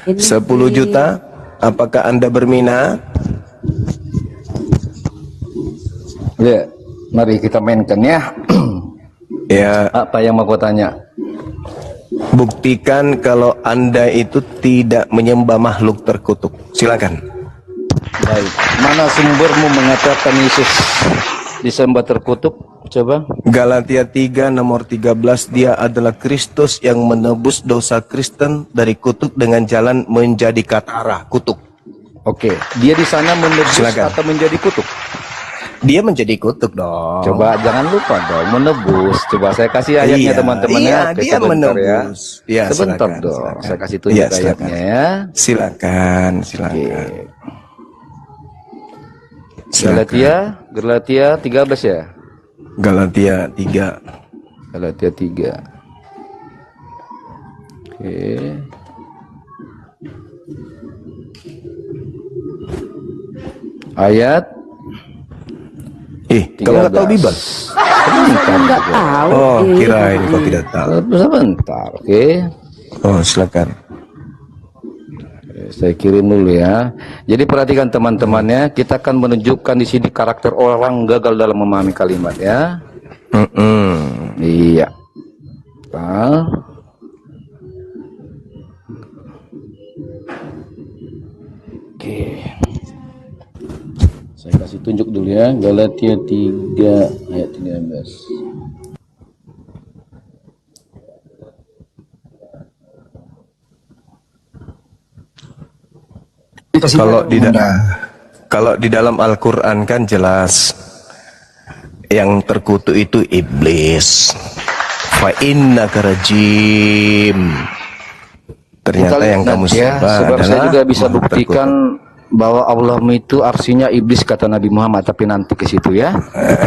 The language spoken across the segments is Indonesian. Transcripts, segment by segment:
10 juta. Apakah Anda berminat? Ya, mari kita mainkan ya. Ya. Apa yang mau kau tanya? Buktikan kalau Anda itu tidak menyembah makhluk terkutuk. Silakan. Baik. Mana sumbermu mengatakan Yesus disembah terkutuk? Coba. Galatia 3 nomor 13, dia adalah Kristus yang menebus dosa Kristen dari kutuk dengan jalan menjadi katara, kutuk. Oke, dia di sana menebus Silakan. atau menjadi kutuk? Dia menjadi kutuk dong. Coba jangan lupa dong, menebus. Coba saya kasih ayatnya teman-teman ya. Oke, dia menebus. Ya. Sebentar silakan, dong, silakan. saya kasih tunjuk ayatnya ya. Silakan. Galatia 13 ya? Galatia 3. Galatia 3. Oke. Ayat kamu nggak tahu Bible? Nggak tahu. Oh, kirain kau tidak tahu. Sebentar, oke. Oh, silakan. Saya kirim dulu ya. Jadi perhatikan teman-temannya, kita akan menunjukkan di sini karakter orang gagal dalam memahami kalimat ya. Iya. Oke. Saya kasih tunjuk dulu ya, Galatia 3 ayat 13. Kalau di dalam Al-Quran kan jelas yang terkutuk itu iblis. Fa innaka rajim. Ternyata yang kamu sembah sebab adalah saya juga bisa makhluk buktikan bahwa Allah itu arsinya iblis kata Nabi Muhammad, tapi nanti ke situ ya.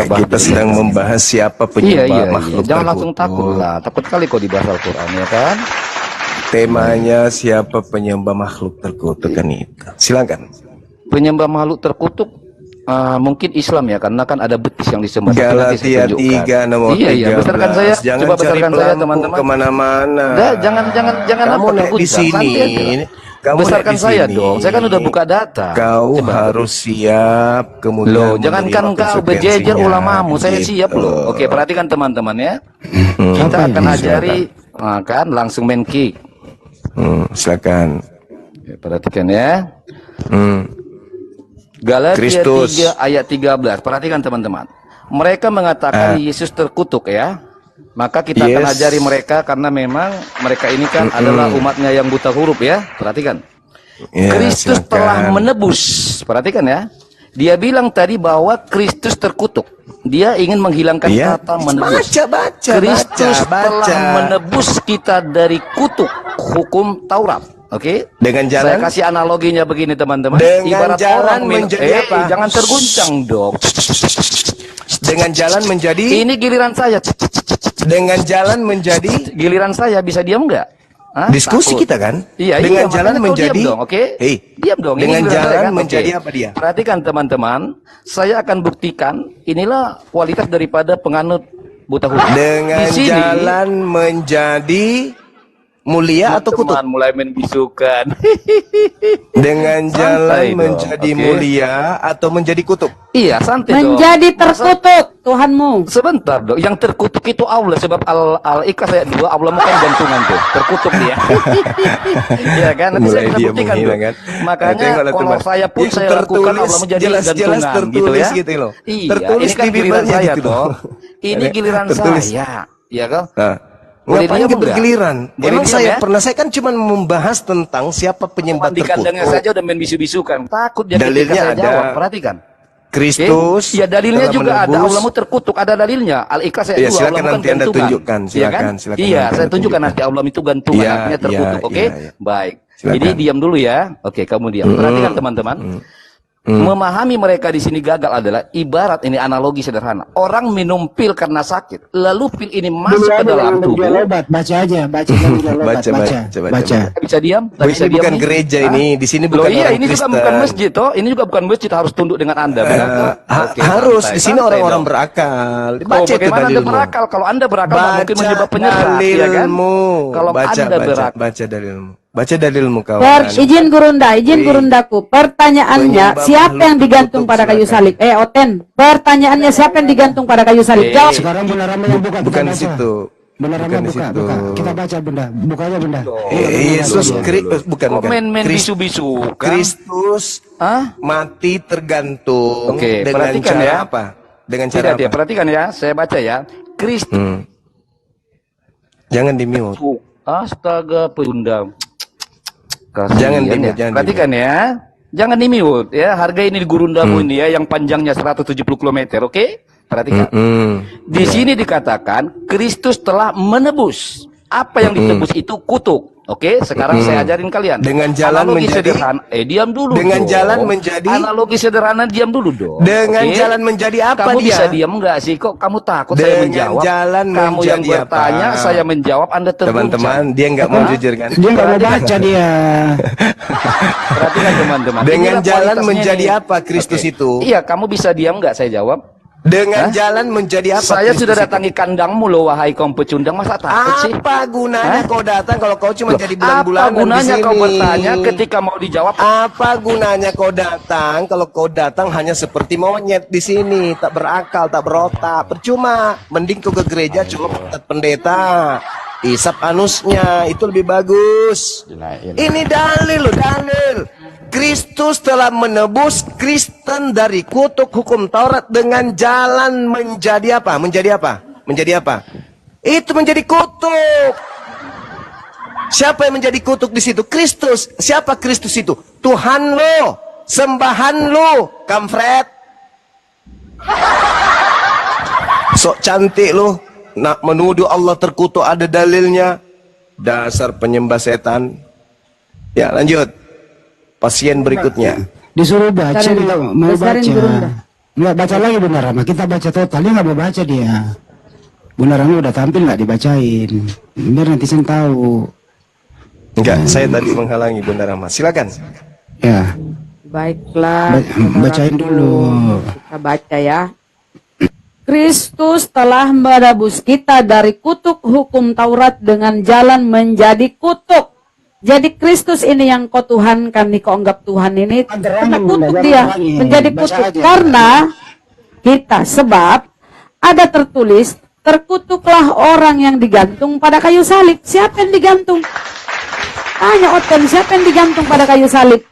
Kita sedang membahas siapa penyembah makhluk Jangan terkutuk. langsung takut lah, takut kali kau dibahas Al-Quran ya kan. Temanya siapa penyembah makhluk terkutuk kan itu. Silakan. Penyembah makhluk terkutuk mungkin Islam ya, karena kan ada betis yang disembah. Galatia 3 nomor 13. Iya, besarkan saya. Jangan Coba cari besarkan saya teman-teman. Kemana-mana. Jangan Kamu apa, naik di sini. Kamu besarkan saya dong. Saya kan udah buka data. Kau harus siap. Kemudian loh, jangankan kau berjejer ulamamu, saya siap loh. Oke, perhatikan teman-teman ya. Kita akan ajari kan langsung main kick. Silakan. Oke, perhatikan ya. Galatia 3 ayat 13. Perhatikan teman-teman. Mereka mengatakan Yesus terkutuk ya. Maka kita akan ajari mereka, karena memang mereka ini kan adalah umatnya yang buta huruf ya. Perhatikan. Kristus telah menebus. Perhatikan ya. Dia bilang tadi bahwa Kristus terkutuk. Dia ingin menghilangkan kata menebus. Kristus telah menebus kita dari kutuk hukum Taurat. Oke, dengan jalan, saya kasih analoginya begini teman-teman. Dengan ibarat jalan orang menjadi apa? Jangan terguncang dong. Dengan jalan menjadi. Ini giliran saya. Dengan jalan menjadi. Giliran saya, bisa diam nggak? Diskusi takut. kita kan? Iya, dengan jalan menjadi. Diam dong, oke? Diam dong. Dengan jalan saya, kan? menjadi apa dia? Perhatikan teman-teman, saya akan buktikan. Inilah kualitas daripada penganut buta huruf. Dengan jalan menjadi mulia atau kutuk? Mulai membisukan. Dengan jalan menjadi mulia atau menjadi kutuk? Iya, santai dong. Menjadi terkutuk Tuhanmu. Sebentar dong. Yang terkutuk itu Allah, sebab Al-Ikhlas ayat 2, Allah bukan jantungan tuh. Terkutuk dia. Iya kan? Nanti saya bisa buktikan tuh. Makanya kalau saya pun saya lakukan Allah menjadi jelas tertulis gitu loh. Iya, tertulis ini kan di giliran saya gitu. toh. Ini giliran saya. Iya kan? Ngapain bergiliran? Emang saya kan cuma membahas tentang siapa penyembah terkutuk. Di kandangnya saja udah main bisu-bisukan. Takut dia dalilnya ada. Jawab. Perhatikan. Kristus. Ya dalilnya juga ada. Allahmu terkutuk. Ada dalilnya. Al-Ikhlas ayat 2. Silakan nanti Anda tunjukkan. Silakan. Iya, saya tunjukkan nanti Allah itu gantungan. Artinya terkutuk. Oke? Baik. Jadi diam dulu ya. Oke, kamu diam. Perhatikan teman-teman. Memahami mereka di sini gagal adalah ibarat, ini analogi sederhana. Orang minum pil karena sakit, lalu pil ini masuk ke dalam tubuh. Baca aja, baca. Bisa diam? Ini bukan gereja ini, di sini bukan orang ini Kristen. juga bukan masjid toh. Ini juga bukan masjid, harus tunduk dengan Anda. Harus, di sini orang-orang berakal. Baca itu bagaimana Anda berakal? Kalau Anda berakal mungkin menjebak penyesat, ya kan? Kalau Anda berakal, baca dalilmu. Baca dalilmu kawan. Izin gurundaku. Pertanyaannya, Penyembah siapa yang makhluk digantung terkutuk, pada kayu silakan. salib? Oten. Pertanyaannya, siapa yang digantung pada kayu salib? Jawab. Sekarang Bunda Rama yang buka, kita Bukan di baca. situ. Bunda Rama Bukan di buka, situ. buka. Kita baca Bunda, bukanya Bunda. Yesus bukan. Komen bisu-bisu kan? Kristus Hah? mati tergantung Oke, dengan perhatikan cara ya. apa? Dengan Tidak cara dia, apa? perhatikan ya, saya baca ya. Kristus. Jangan di mute. Astaga, Bunda. Jangan Kasihan di-mute, ya. jangan Perhatikan ya. Jangan di mute ya. Harga ini di Gurundamu ini ya, yang panjangnya 170 km, oke? Perhatikan. Di sini dikatakan Kristus telah menebus. Apa yang ditebus itu kutuk. Oke, sekarang saya ajarin kalian. Dengan jalan analogi menjadi- sederhana. Diam dulu. Dengan dong. jalan menjadi- analogi sederhana, diam dulu dong. Dengan oke? jalan menjadi apa Kamu dia? bisa diam enggak sih? Kok kamu takut saya Dengan menjawab? jalan Kamu yang menjadi bertanya, apa? saya menjawab, Anda terguncang. Teman-teman, dia nggak mau jujur kan? Dia nggak mau baca dia. Perhatikan teman-teman. Dengan Inilah jalan kualitasnya menjadi nih. apa Kristus Oke. itu? Iya, kamu bisa diam nggak saya jawab? Dengan jalan menjadi apa? Saya Kristus sudah itu? datangi kandangmu loh, wahai kaum pecundang. Masa takut sih? Apa gunanya Hah? kau datang kalau kau cuma Loh, jadi apa bulan-bulanan di gunanya sini? kau bertanya ketika mau dijawab? Apa gunanya kau datang kalau kau datang hanya seperti monyet di sini, tak berakal, tak berotak, percuma. Mending kau ke gereja cuma pendeta, isap anusnya, itu lebih bagus. Ini dalil loh, dalil. Kristus telah menebus Kristen dari kutuk hukum Taurat dengan jalan menjadi apa? Menjadi apa? Menjadi apa? Itu menjadi kutuk. Siapa yang menjadi kutuk di situ? Kristus. Siapa Kristus itu? Tuhan lo, sembahan lo, kampret. Sok cantik lo, nak menuduh Allah terkutuk, ada dalilnya. Dasar penyembah setan. Ya, lanjut. Pasien berikutnya. Disuruh baca, Besarin, dia nggak mau besarin baca. Gurunda. Nggak baca lagi Bunda Rama, kita baca total, dia nggak mau baca dia. Bunda Rama udah tampil nggak dibacain, biar netizen tahu. Enggak, saya tadi menghalangi Bunda Rama. Silakan. Ya, Baiklah. bacain dulu. Kita baca ya. Kristus telah menebus kita dari kutuk hukum Taurat dengan jalan menjadi kutuk. Jadi Kristus ini yang kau tuhankan nih, kau anggap Tuhan ini, kena kutuk dia, menjadi kutuk. Karena kita, sebab ada tertulis, terkutuklah orang yang digantung pada kayu salib. Siapa yang digantung? Tanya Oten, siapa yang digantung pada kayu salib?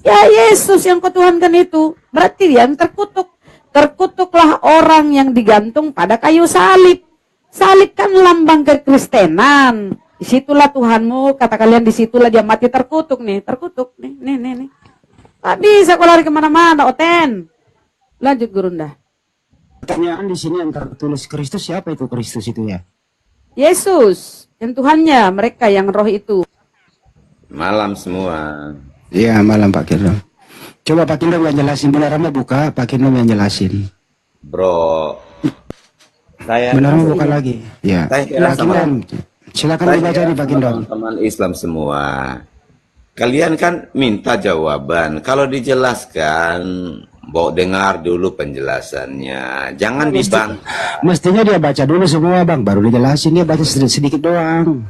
Ya Yesus yang kau tuhankan itu. Berarti dia yang terkutuk. Terkutuklah orang yang digantung pada kayu salib. Salib kan lambang kekristenan. Disitulah Tuhanmu, kata kalian, disitulah dia mati terkutuk nih. Terkutuk nih. Tak bisa kau lari kemana-mana, Oten. Lanjut Gurunda. Pertanyaan di sini yang tertulis Kristus, siapa itu Kristus itu ya? Yesus, yang Tuhannya, mereka yang roh itu. Malam semua. Iya, malam Pak Kirno. Coba Pak Kirno yang jelasin, Bunda Rama buka, Pak Kirno yang jelasin. Bro. Saya Bunda Rama buka lagi. Ya, Saya Pak Kirno, silakan dibaca nih Pak Kirno. teman-teman Islam semua. Kalian kan minta jawaban. Kalau dijelaskan, bawa dengar dulu penjelasannya. Jangan dibang. Mestinya dia baca dulu semua Bang, baru dijelasin. Dia baca sedikit doang.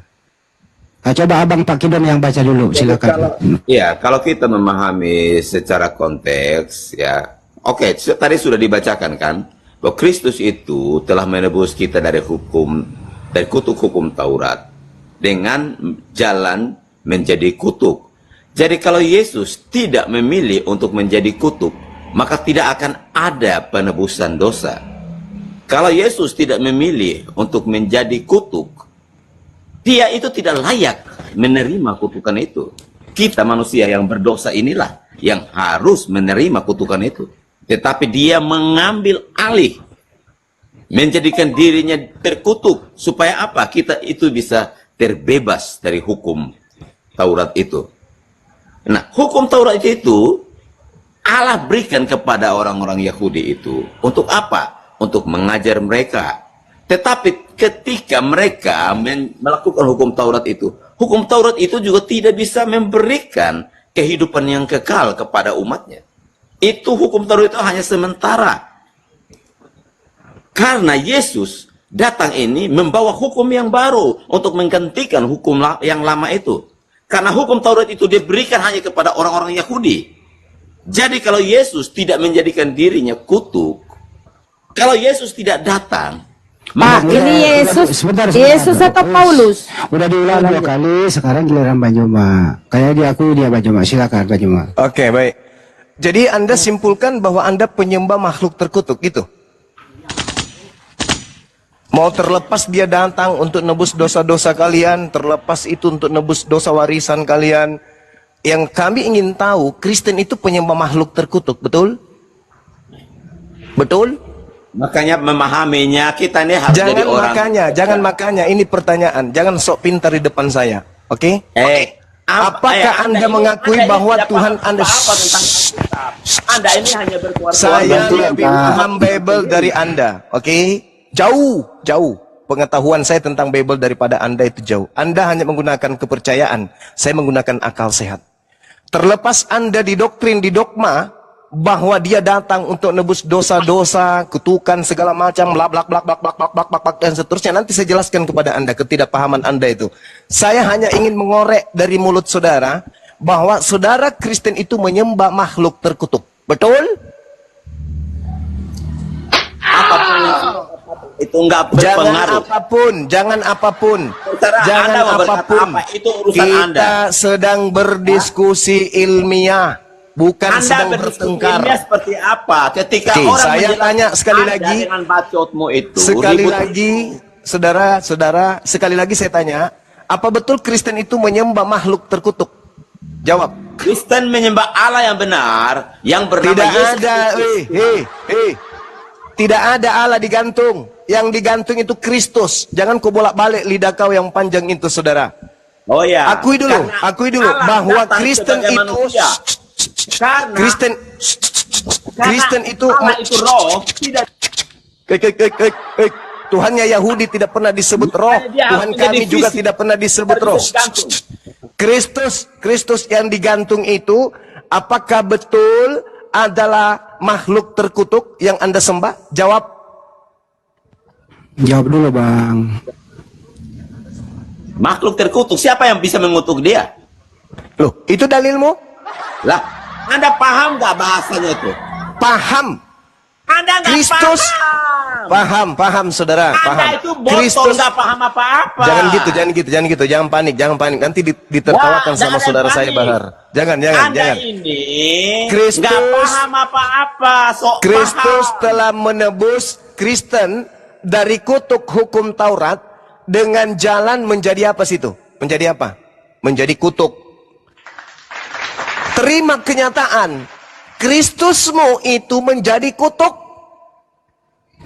Nah, coba Abang Pak Kirno yang baca dulu, silakan. Ya, kalau kita memahami secara konteks, ya, oke, tadi sudah dibacakan kan, bahwa Kristus itu telah menebus kita dari kutuk hukum Taurat dengan jalan menjadi kutuk. Jadi kalau Yesus tidak memilih untuk menjadi kutuk, maka tidak akan ada penebusan dosa. Kalau Yesus tidak memilih untuk menjadi kutuk, dia itu tidak layak menerima kutukan itu. Kita manusia yang berdosa inilah yang harus menerima kutukan itu. Tetapi dia mengambil alih, menjadikan dirinya terkutuk. Supaya apa? Kita itu bisa terbebas dari hukum Taurat itu. Nah, hukum Taurat itu Allah berikan kepada orang-orang Yahudi itu. Untuk apa? Untuk mengajar mereka. Tetapi ketika mereka melakukan hukum Taurat itu juga tidak bisa memberikan kehidupan yang kekal kepada umatnya. Itu hukum Taurat itu hanya sementara. Karena Yesus datang ini membawa hukum yang baru untuk menggantikan hukum yang lama itu. Karena hukum Taurat itu diberikan hanya kepada orang-orang Yahudi. Jadi kalau Yesus tidak menjadikan dirinya kutuk, kalau Yesus tidak datang, Pak, ini Yesus, Yesus atau Paulus? Udah diulang 2 kali, sekarang giliran Bang Joma. Kayak diakui dia Bang Joma, silakan Bang Joma. Oke, baik. Jadi Anda simpulkan bahwa Anda penyembah makhluk terkutuk gitu. Mau terlepas dia datang untuk nebus dosa-dosa kalian, terlepas itu untuk nebus dosa warisan kalian. Yang kami ingin tahu, Kristen itu penyembah makhluk terkutuk, betul? Betul? makanya memahaminya kita ini harus jadi orang. Jangan makanya, ini pertanyaan. Jangan sok pintar di depan saya, oke? Apakah Anda mengakui bahwa Tuhan Anda... Apa tentang Alkitab? Anda ini hanya berkuasa. Saya lebih paham Bible dari Anda, oke? Jauh pengetahuan saya tentang Bible daripada Anda itu jauh. Anda hanya menggunakan kepercayaan, saya menggunakan akal sehat. Terlepas Anda didoktrin, di dogma bahwa dia datang untuk nebus dosa-dosa, kutukan segala macam, blak dan seterusnya. Nanti saya jelaskan kepada Anda ketidakpahaman Anda itu. Saya hanya ingin mengorek dari mulut saudara bahwa saudara Kristen itu menyembah makhluk terkutuk. Betul? Apapun itu enggak berpengaruh. Jangan apapun. Saudara, Anda mau berkata apa, itu urusan Anda. Kita sedang berdiskusi ilmiah, bukan sedang bertengkar. Ilmiah seperti apa? Ketika Oke, orang saya tanya sekali Anda lagi, dengan bacotmu itu, sekali lagi, saudara, sekali lagi saya tanya, apa betul Kristen itu menyembah makhluk terkutuk? Jawab. Kristen menyembah Allah yang benar, yang bernama Tidak Yesus ada, Kristus. Tidak ada Allah digantung. Yang digantung itu Kristus. Jangan kau bolak-balik lidah kau yang panjang itu, saudara. Oh ya. Akui dulu Allah bahwa datang Kristen sebagai itu manusia. Karena Kristen itu Allah itu roh, tidak Tuhannya Yahudi tidak pernah disebut roh. Tuhan kami juga tidak pernah disebut roh. Kristus yang digantung itu apakah betul adalah makhluk terkutuk yang Anda sembah? Jawab. Jawab dulu Bang. makhluk terkutuk. Siapa yang bisa mengutuk dia? Loh, itu dalilmu? Lah, Anda paham nggak bahasanya itu? Paham. Anda nggak Kristus paham. paham saudara, Anda paham. itu botol, nggak paham apa-apa. Jangan gitu, jangan panik. Nanti ditertawakan Wah, sama jangan saudara saya panik. Bahar. Jangan. Anda ini Kristus- nggak paham apa-apa. Kristus paham. telah menebus Kristen dari kutuk hukum Taurat dengan jalan menjadi apa situ? Menjadi apa? Menjadi kutuk. Terima kenyataan. Kristusmu itu menjadi kutuk.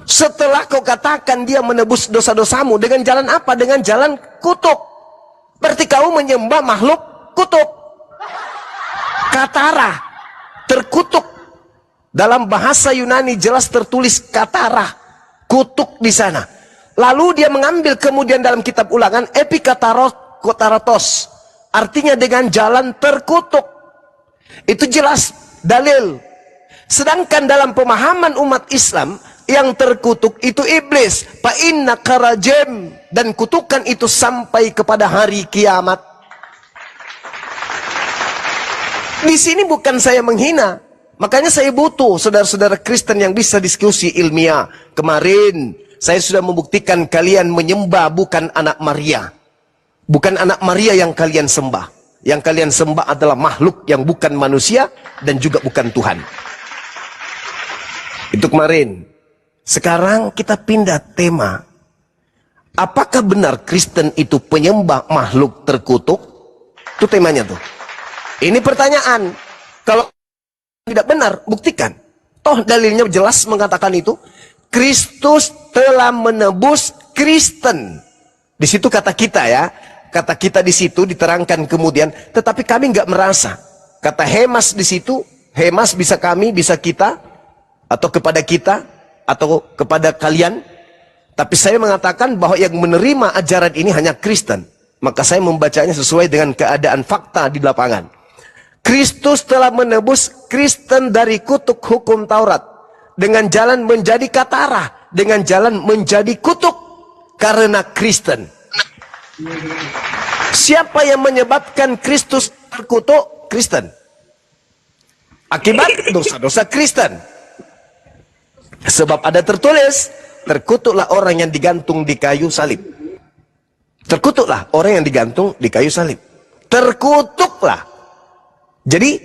Setelah kau katakan dia menebus dosa-dosamu dengan jalan apa? Dengan jalan kutuk. Berarti kau menyembah makhluk kutuk. Katara, terkutuk. Dalam bahasa Yunani jelas tertulis katara, kutuk di sana. Lalu dia mengambil kemudian dalam kitab Ulangan epikataratos, artinya dengan jalan terkutuk. Itu jelas dalil. Sedangkan dalam pemahaman umat Islam, yang terkutuk itu iblis. Fa inna karajem, dan kutukan itu sampai kepada hari kiamat. Di sini bukan saya menghina. Makanya saya butuh saudara-saudara Kristen yang bisa diskusi ilmiah. Kemarin saya sudah membuktikan kalian menyembah bukan anak Maria. Bukan anak Maria yang kalian sembah. Yang kalian sembah adalah makhluk yang bukan manusia dan juga bukan Tuhan. Itu kemarin. Sekarang kita pindah tema. Apakah benar Kristen itu penyembah makhluk terkutuk? Itu temanya tuh. Ini pertanyaan. Kalau tidak benar, buktikan. Toh dalilnya jelas mengatakan itu. Kristus telah menebus Kristen. Di situ kata kita ya. Kata kita di situ diterangkan kemudian. Tetapi kami nggak merasa. Kata Hemas di situ. Hemas bisa kami, bisa kita. Atau kepada kita. Atau kepada kalian. Tapi saya mengatakan bahwa yang menerima ajaran ini hanya Kristen. Maka saya membacanya sesuai dengan keadaan fakta di lapangan. Kristus telah menebus Kristen dari kutuk hukum Taurat. Dengan jalan menjadi katara. Dengan jalan menjadi kutuk. Karena Kristen. Siapa yang menyebabkan Kristus terkutuk? Kristen. Akibat dosa-dosa Kristen. Sebab ada tertulis, terkutuklah orang yang digantung di kayu salib. Terkutuklah orang yang digantung di kayu salib. Terkutuklah. Jadi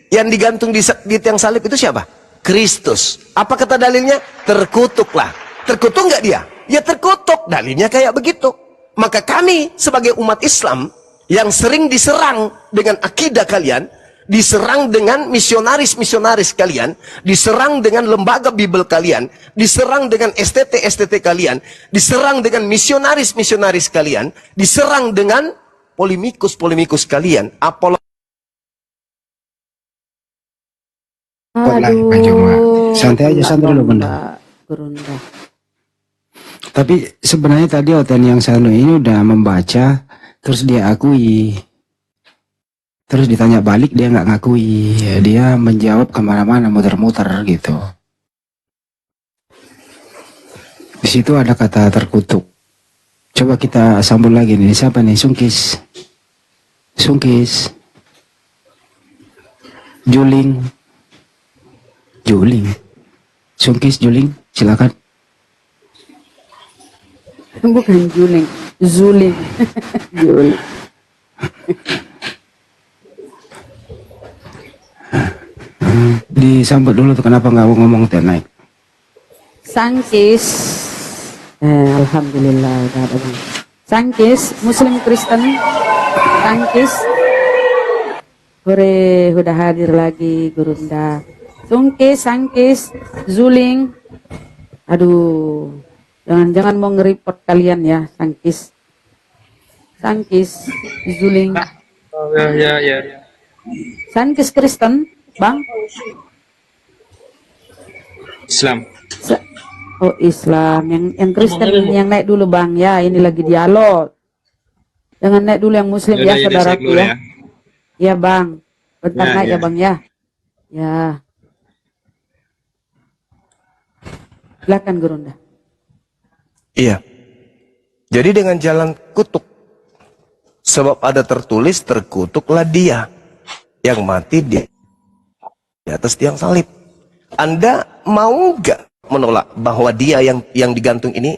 yang digantung di tiang salib itu siapa? Kristus. Apa kata dalilnya? Terkutuklah. Terkutuk nggak dia? Ya terkutuk. Dalilnya kayak begitu. Maka kami sebagai umat Islam yang sering diserang dengan akidah kalian, diserang dengan misionaris-misionaris kalian, diserang dengan lembaga Bible kalian, diserang dengan STT-STT kalian, diserang dengan misionaris-misionaris kalian, diserang dengan polemikus-polemikus kalian, Pak Cuma. Santai aja, santai dulu Bunda. Gerunda. Tapi sebenarnya tadi Oten yang satu ini udah membaca, terus dia akui. Terus ditanya balik dia nggak ngakui. Ya, dia menjawab kemana-mana, muter-muter gitu. Di situ ada kata terkutuk. Coba kita sambung lagi nih. Siapa nih? Sungkis. Sungkis. Juling. Juling. Sungkis, Juling, silakan. Bukan juling, zuling. Juling. Disambut dulu tuh, kenapa nggak mau ngomong teh naik? Sangkis. Alhamdulillah udah ada Bang. Sangkis, Muslim Kristen. Sangkis. Hore, udah hadir lagi Gurunda. Sungkis, Sangkis, Zuling. Aduh, jangan-jangan mau nge-report kalian ya, Sangkis. Sangkis, Zuling. Oh, ya. Sangkis Kristen, Bang. Islam. Oh Islam, yang Kristen yang naik dulu Bang ya, ini lagi dialog. Jangan naik dulu yang Muslim ya, saudaraku ya. Ya Bang, bentar naik ya Bang ya. Ya. Silakan Gurunda. Iya. Jadi dengan jalan kutuk. Sebab ada tertulis, terkutuklah dia yang mati di atas tiang salib. Anda mau nggak menolak bahwa dia yang digantung ini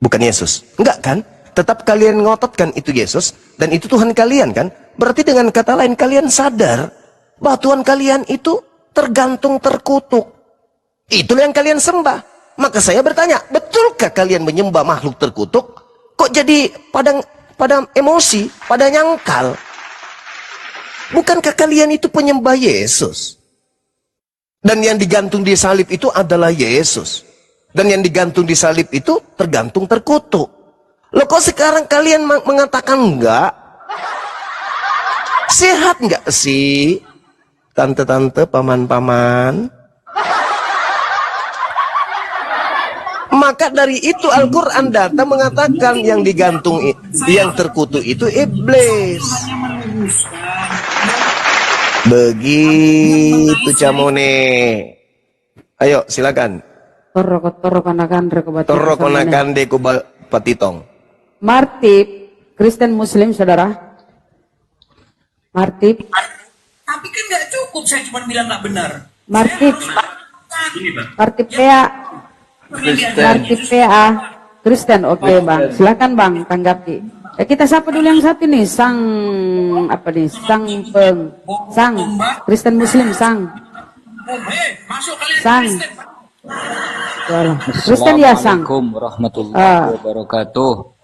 bukan Yesus? Enggak kan? Tetap kalian ngototkan itu Yesus dan itu Tuhan kalian kan? Berarti dengan kata lain kalian sadar bahwa Tuhan kalian itu tergantung, terkutuk. Itulah yang kalian sembah. Maka saya bertanya, betulkah kalian menyembah makhluk terkutuk? Kok jadi pada emosi, pada nyangkal? Bukankah kalian itu penyembah Yesus? Dan yang digantung di salib itu adalah Yesus. Dan yang digantung di salib itu tergantung, terkutuk. Loh kok sekarang kalian mengatakan enggak? Sehat enggak sih? Tante-tante, paman-paman? Maka dari itu Al-Quran datang mengatakan yang digantung, yang terkutuk itu iblis. Begitu Camone. Ayo silakan. Torokonakan deku patitong. Martip, Kristen Muslim saudara. Martip. Tapi kan nggak cukup, saya cuma bilang nggak benar. Martip. Ini Bang. Martip PA. Martip PA. Kristen, oke Bang. Silakan Bang, tanggapi. Kita sapa dulu yang satu nih, Sang Kristen Muslim, Sang. Masuk kalian Sang. Kristen. Kristen ya Sang. Assalamualaikum warahmatullahi wabarakatuh.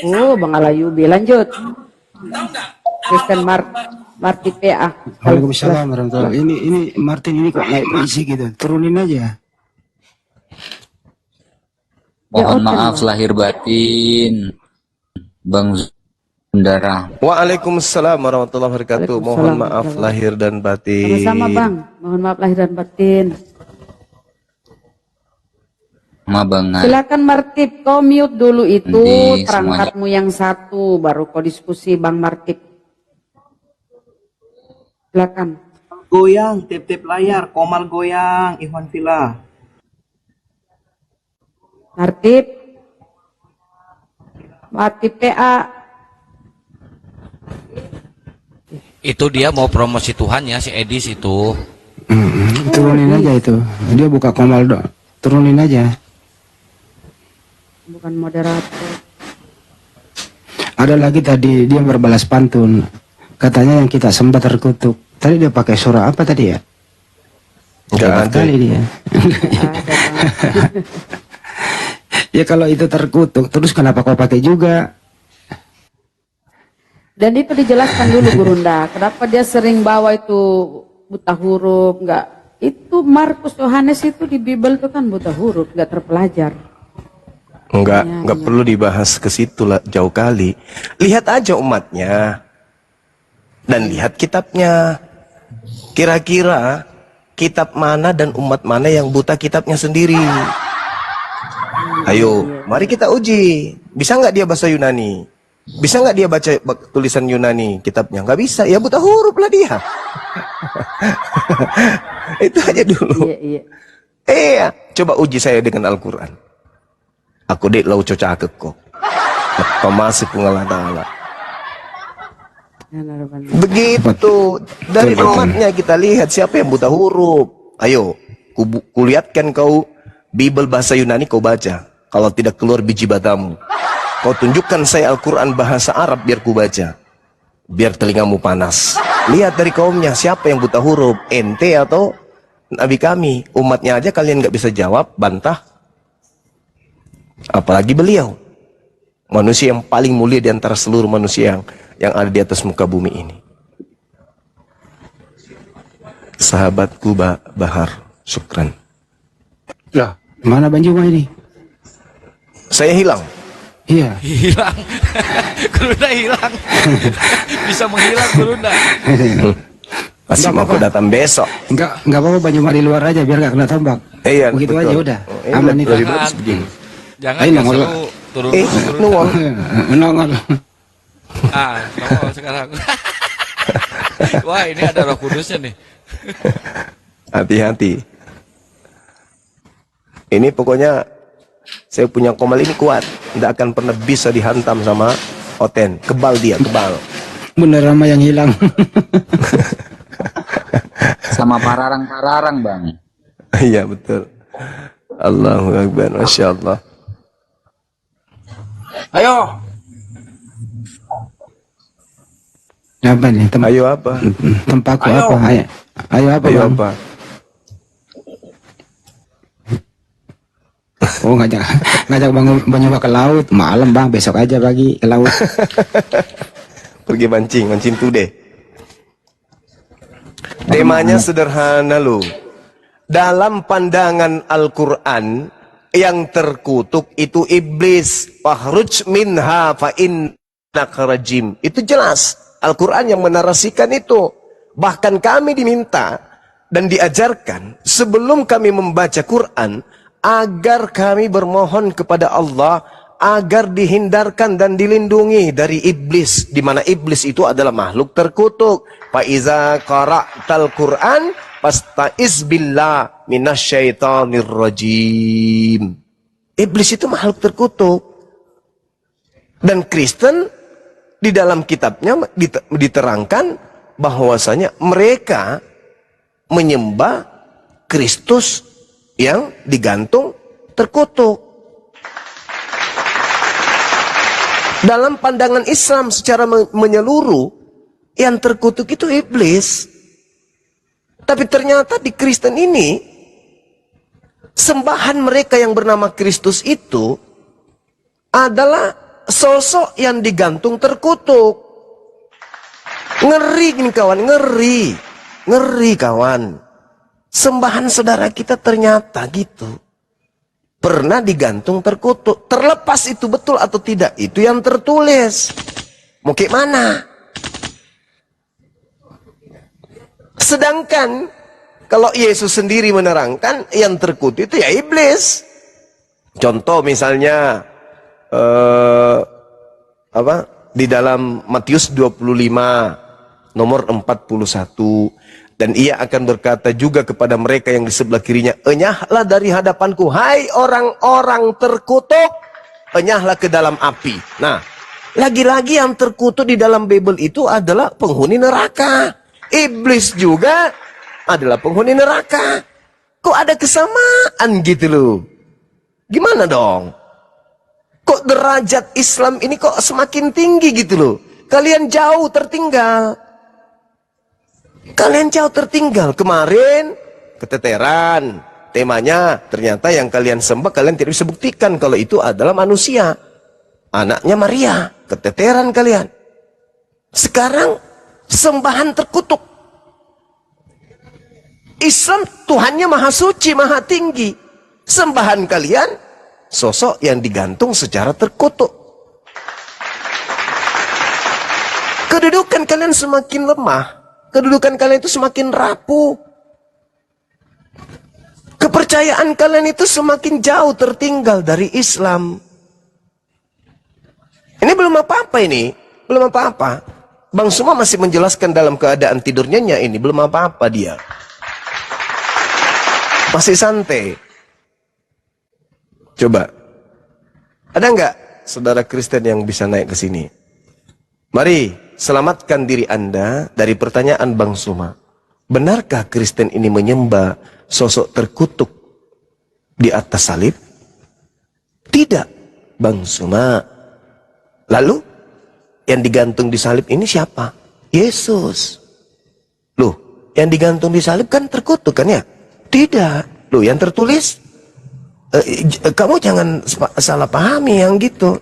Oh, Bang Alayubi, lanjut. Tahu nggak? Kristen Martip PA. Waalaikumsalam warahmatullahi. Ini Martin ini kok naik isi gitu. Turunin aja. Mohon maaf lahir batin, Bang Zundara. Waalaikumsalam warahmatullahi wabarakatuh. Mohon maaf lahir dan batin. Sama-sama Bang, mohon maaf lahir dan batin. Ma banget. Silakan Martip, kau mute dulu itu Nanti perangkatmu yang satu, baru kau diskusi Bang Martip. Silakan. Goyang, tip-tip layar, Komal goyang, Ikhwan Villa. Martip PA. Itu dia mau promosi Tuhannya si Edis itu. Turunin aja itu. Dia buka komal dong. Turunin aja. Bukan moderator. Ada lagi tadi dia berbalas pantun. Katanya yang kita sembah terkutuk. Tadi dia pakai surah apa tadi ya? Enggak Hebat ada. kali dia. Ya kalau itu terkutuk, terus kenapa kau pakai juga? Dan itu dijelaskan dulu Gurunda. Kenapa dia sering bawa itu buta huruf? Enggak. Itu Markus Yohanes itu di Bible itu kan buta huruf, enggak terpelajar. Enggak perlu dibahas ke situ lah, jauh kali. Lihat aja umatnya. Dan lihat kitabnya. Kira-kira kitab mana dan umat mana yang buta kitabnya sendiri? Ayo, mari kita uji. Bisa nggak dia bahasa Yunani? Bisa nggak dia baca tulisan Yunani kitabnya? Nggak bisa, ya buta huruf lah dia. Itu aja dulu. Iya, coba uji saya dengan Al-Quran. Aku dek lau coca kok. Kau masih pengalah ta'ala. Begitu. Dari umatnya kita lihat siapa yang buta huruf. Ayo, kulihatkan kau Bible bahasa Yunani kau baca. Kalau tidak keluar biji batamu. Kau tunjukkan saya Al-Quran bahasa Arab biar ku baca. Biar telingamu panas. Lihat dari kaumnya siapa yang buta huruf. Ente atau Nabi kami. Umatnya aja kalian nggak bisa jawab, bantah. Apalagi beliau. Manusia yang paling mulia di antara seluruh manusia yang ada di atas muka bumi ini. Sahabatku Bahar, syukran. Lah, mana Banjuma ini? Saya hilang. Iya. Hilang. Gurunda hilang. Bisa menghilang Gurunda. Masih mau aku datang besok. Enggak apa-apa Banjuma di luar aja biar gak kena tombak. Iya, Begitu betul. aja udah. Iya, Aman itu. lebih bagus begini. Jangan Ayo, ya nongol. seru turun Gurunda. Nongol. Nongol. Nongol sekarang. Wah, ini ada Roh Kudusnya nih. Hati-hati. Ini pokoknya saya punya komal ini kuat. Tidak akan pernah bisa dihantam sama Oten. Kebal dia, kebal. Bener sama yang hilang. Sama pararang-pararang bang. Iya betul. Allahu Akbar, Masya Allah. Ayo. Apa nih? Ayo apa? Tempaku Ayo. apa? Ayo apa? Ayo Bang? apa? Oh ngajak Banjuma ke laut. Malam bang, besok aja pagi ke laut. Pergi mancing today. Temanya sederhana loh. Dalam pandangan Al-Quran, yang terkutuk itu iblis. Fahruj minha fa innaka rajim. Itu jelas. Al-Quran yang menarasikan itu. Bahkan kami diminta dan diajarkan sebelum kami membaca Quran, agar kami bermohon kepada Allah agar dihindarkan dan dilindungi dari iblis, di mana iblis itu adalah makhluk terkutuk. Fa iza qara'tal Qur'an fasta'iz billah minasyaitonir rajim. Iblis itu makhluk terkutuk. Dan Kristen di dalam kitabnya diterangkan bahwasanya mereka menyembah Kristus yang digantung terkutuk. Dalam pandangan Islam secara menyeluruh, yang terkutuk itu iblis. Tapi ternyata di Kristen ini, sembahan mereka yang bernama Kristus itu adalah sosok yang digantung terkutuk. Ngeri ini kawan, ngeri. Ngeri kawan. Sembahan saudara kita ternyata gitu. Pernah digantung terkutuk. Terlepas itu betul atau tidak, itu yang tertulis. Mau kayak mana? Sedangkan kalau Yesus sendiri menerangkan yang terkutuk itu ya iblis. Contoh misalnya di dalam Matius 25 nomor 41, dan ia akan berkata juga kepada mereka yang di sebelah kirinya, enyahlah dari hadapanku, hai orang-orang terkutuk, enyahlah ke dalam api. Nah, Lagi-lagi yang terkutuk di dalam Bible itu adalah penghuni neraka. Iblis juga adalah penghuni neraka. Kok ada kesamaan gitu loh? Gimana dong? Kok derajat Islam ini kok semakin tinggi gitu loh? Kalian jauh tertinggal. Kalian jauh tertinggal. Kemarin keteteran. Temanya ternyata yang kalian sembah kalian tidak bisa buktikan kalau itu adalah manusia. Anaknya Maria. Keteteran kalian. Sekarang sembahan terkutuk. Islam Tuhannya maha suci, maha tinggi. Sembahan kalian sosok yang digantung secara terkutuk. Kedudukan kalian semakin lemah. Kedudukan kalian itu semakin rapuh. Kepercayaan kalian itu semakin jauh tertinggal dari Islam. Ini belum apa-apa ini. Belum apa-apa. Bang Suma masih menjelaskan dalam keadaan tidurnya ini. Belum apa-apa dia. Masih santai. Coba. Ada nggak saudara Kristen yang bisa naik ke sini? Mari selamatkan diri Anda dari pertanyaan Bang Suma. Benarkah Kristen ini menyembah sosok terkutuk di atas salib? Tidak, Bang Suma. Lalu yang digantung di salib ini siapa? Yesus. Loh, yang digantung di salib kan terkutuk kan ya? Tidak. Loh, yang tertulis kamu jangan salah pahami yang gitu.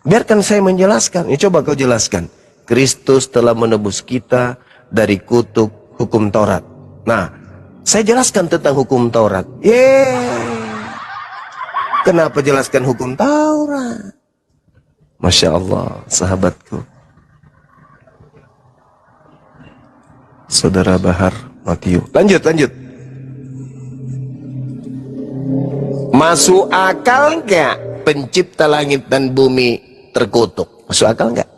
Biarkan saya menjelaskan. Ya, coba kau jelaskan. Kristus telah menebus kita dari kutuk hukum Taurat. Nah, saya jelaskan tentang hukum Taurat. Kenapa jelaskan hukum Taurat? Masya Allah, sahabatku. Saudara Bahar Matiu. Lanjut. Masuk akal nggak pencipta langit dan bumi terkutuk? Masuk akal nggak?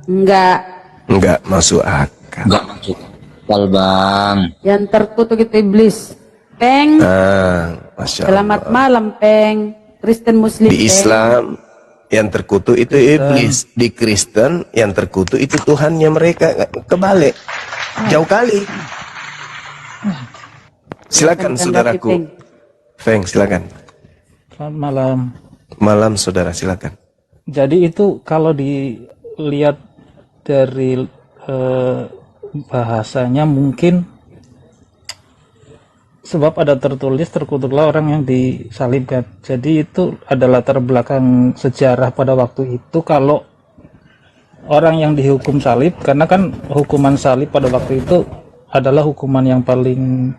Enggak masuk akal. Enggak masuk akal, Bang. Yang terkutuk itu iblis. Peng. Masya Selamat Allah. malam, Peng. Kristen Muslim. Di Peng. Islam yang terkutuk itu iblis. Di Kristen yang terkutuk itu Tuhannya mereka. Kebalik. Jauh kali. Silakan saudaraku. Feng, silakan. Selamat malam. Malam saudara, silakan. Jadi itu kalau dilihat dari bahasanya mungkin sebab ada tertulis terkutuklah orang yang disalibkan. Jadi itu adalah latar belakang sejarah pada waktu itu kalau orang yang dihukum salib, karena kan hukuman salib pada waktu itu adalah hukuman yang paling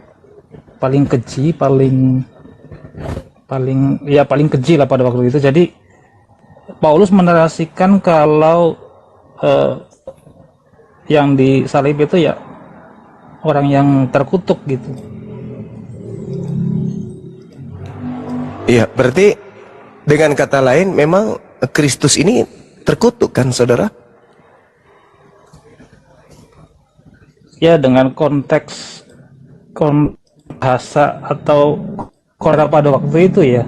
keji, paling keji lah pada waktu itu. Jadi Paulus menarasikan kalau yang disalib itu ya orang yang terkutuk gitu. Iya, berarti dengan kata lain memang Kristus ini terkutuk kan saudara? Ya, dengan konteks bahasa atau kota pada waktu itu ya.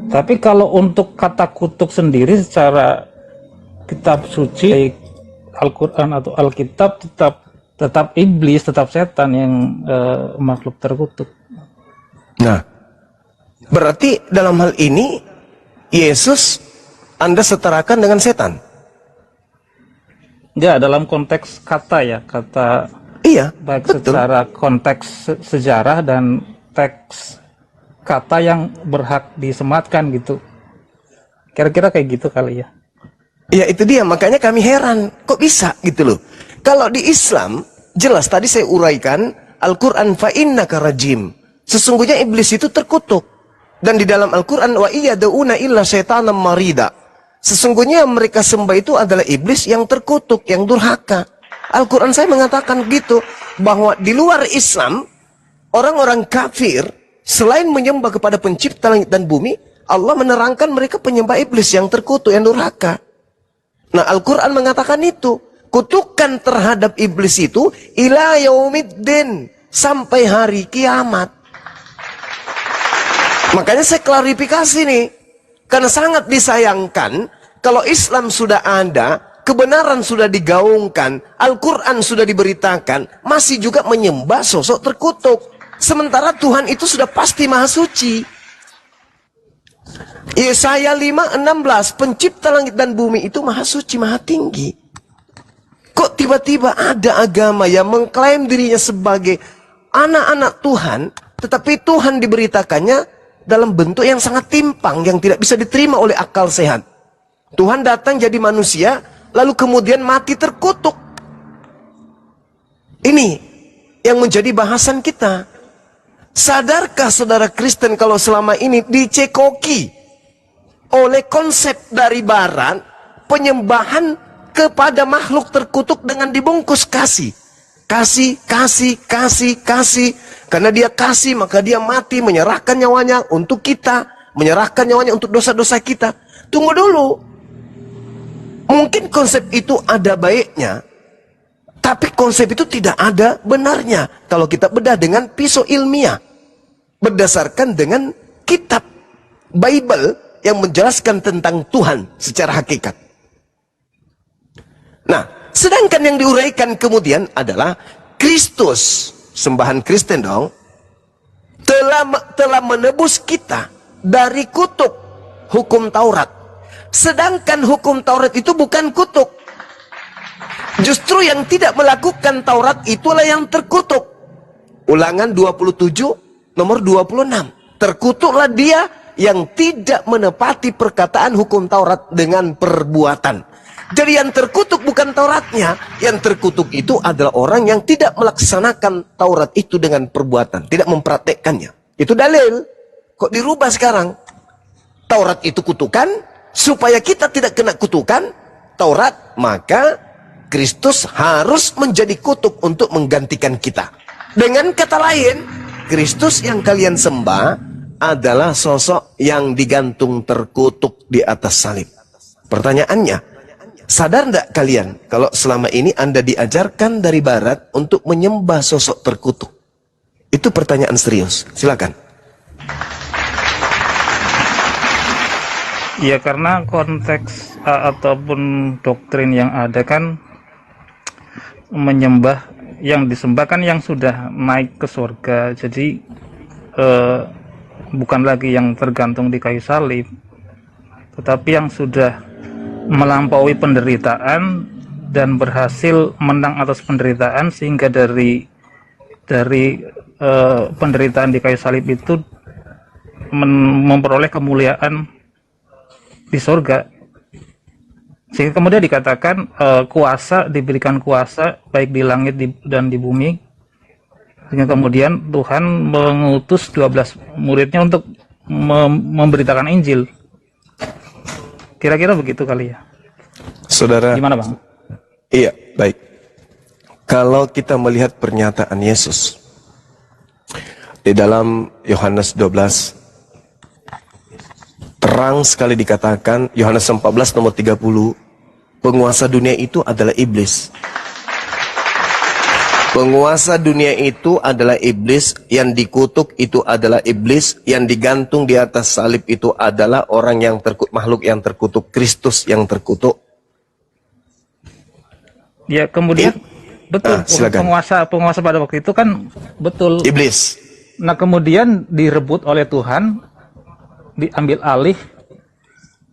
Tapi kalau untuk kata kutuk sendiri secara kitab suci, baik Al-Quran atau Alkitab, tetap iblis, tetap setan yang makhluk terkutuk. Nah, berarti dalam hal ini Yesus Anda setarakan dengan setan? Ya, dalam konteks kata ya, kata iya, baik betul. secara konteks sejarah dan teks kata yang berhak disematkan gitu. Kira-kira kayak gitu kali ya. Ya itu dia, makanya kami heran, kok bisa gitu loh. Kalau di Islam, jelas tadi saya uraikan, Al-Quran fa'innaka rajim. Sesungguhnya iblis itu terkutuk. Dan di dalam Al-Quran, wa iyada'una illa syaitanam marida. Sesungguhnya yang mereka sembah itu adalah iblis yang terkutuk, yang durhaka. Al-Quran saya mengatakan gitu, bahwa di luar Islam, orang-orang kafir, selain menyembah kepada pencipta langit dan bumi, Allah menerangkan mereka penyembah iblis yang terkutuk, yang durhaka. Nah, Al-Quran mengatakan itu. Kutukan terhadap iblis itu ila yaumiddin, sampai hari kiamat. Makanya saya klarifikasi nih. Karena sangat disayangkan Kalau Islam sudah ada, kebenaran sudah digaungkan, Al-Quran sudah diberitakan, masih juga menyembah sosok terkutuk. Sementara Tuhan itu sudah pasti maha suci. Yesaya 5:16, pencipta langit dan bumi itu maha suci, maha tinggi. Kok tiba-tiba ada agama yang mengklaim dirinya sebagai anak-anak Tuhan, tetapi Tuhan diberitakannya dalam bentuk yang sangat timpang, yang tidak bisa diterima oleh akal sehat. Tuhan datang jadi manusia, lalu kemudian mati terkutuk. Ini yang menjadi bahasan kita. Sadarkah saudara Kristen kalau selama ini dicekoki oleh konsep dari barat, penyembahan kepada makhluk terkutuk dengan dibungkus kasih. Kasih, kasih, kasih, kasih. Karena dia kasih, maka dia mati, menyerahkan nyawanya untuk kita, menyerahkan nyawanya untuk dosa-dosa kita. Tunggu dulu. Mungkin konsep itu ada baiknya, tapi konsep itu tidak ada benarnya kalau kita bedah dengan pisau ilmiah, berdasarkan dengan kitab Bible yang menjelaskan tentang Tuhan secara hakikat. Nah, sedangkan yang diuraikan kemudian adalah Kristus, sembahan Kristen dong, telah menebus kita dari kutuk hukum Taurat. Sedangkan hukum Taurat itu bukan kutuk. Justru yang tidak melakukan Taurat itulah yang terkutuk. Ulangan 27 nomor 26. Terkutuklah dia yang tidak menepati perkataan hukum Taurat dengan perbuatan. Jadi yang terkutuk bukan Tauratnya, yang terkutuk itu adalah orang yang tidak melaksanakan Taurat itu dengan perbuatan, tidak mempraktekkannya. Itu dalil. Kok dirubah sekarang? Taurat itu kutukan, supaya kita tidak kena kutukan Taurat, maka Kristus harus menjadi kutuk untuk menggantikan kita. Dengan kata lain, Kristus yang kalian sembah adalah sosok yang digantung terkutuk di atas salib. Pertanyaannya, sadar tidak kalian kalau selama ini Anda diajarkan dari barat untuk menyembah sosok terkutuk? Itu pertanyaan serius. Silakan. Ya, karena konteks ataupun doktrin yang ada kan menyembah, yang disembah kan yang sudah naik ke surga. Jadi bukan lagi yang tergantung di kayu salib, tetapi yang sudah melampaui penderitaan dan berhasil menang atas penderitaan, sehingga dari penderitaan di kayu salib itu memperoleh kemuliaan di surga, sehingga kemudian dikatakan kuasa, diberikan kuasa baik di langit dan di bumi, sehingga kemudian Tuhan mengutus 12 muridnya untuk memberitakan Injil. Kira-kira begitu kali ya. Saudara, Gimana Bang? Iya, baik. Kalau kita melihat pernyataan Yesus di dalam Yohanes 12, terang sekali dikatakan, Yohanes 14 nomor 30, penguasa dunia itu adalah iblis. Penguasa dunia itu adalah iblis, yang dikutuk itu adalah iblis, yang digantung di atas salib itu adalah orang yang makhluk yang terkutuk, Kristus yang terkutuk. Ya, kemudian betul, penguasa pada waktu itu kan betul iblis. Nah, kemudian direbut oleh Tuhan, diambil alih.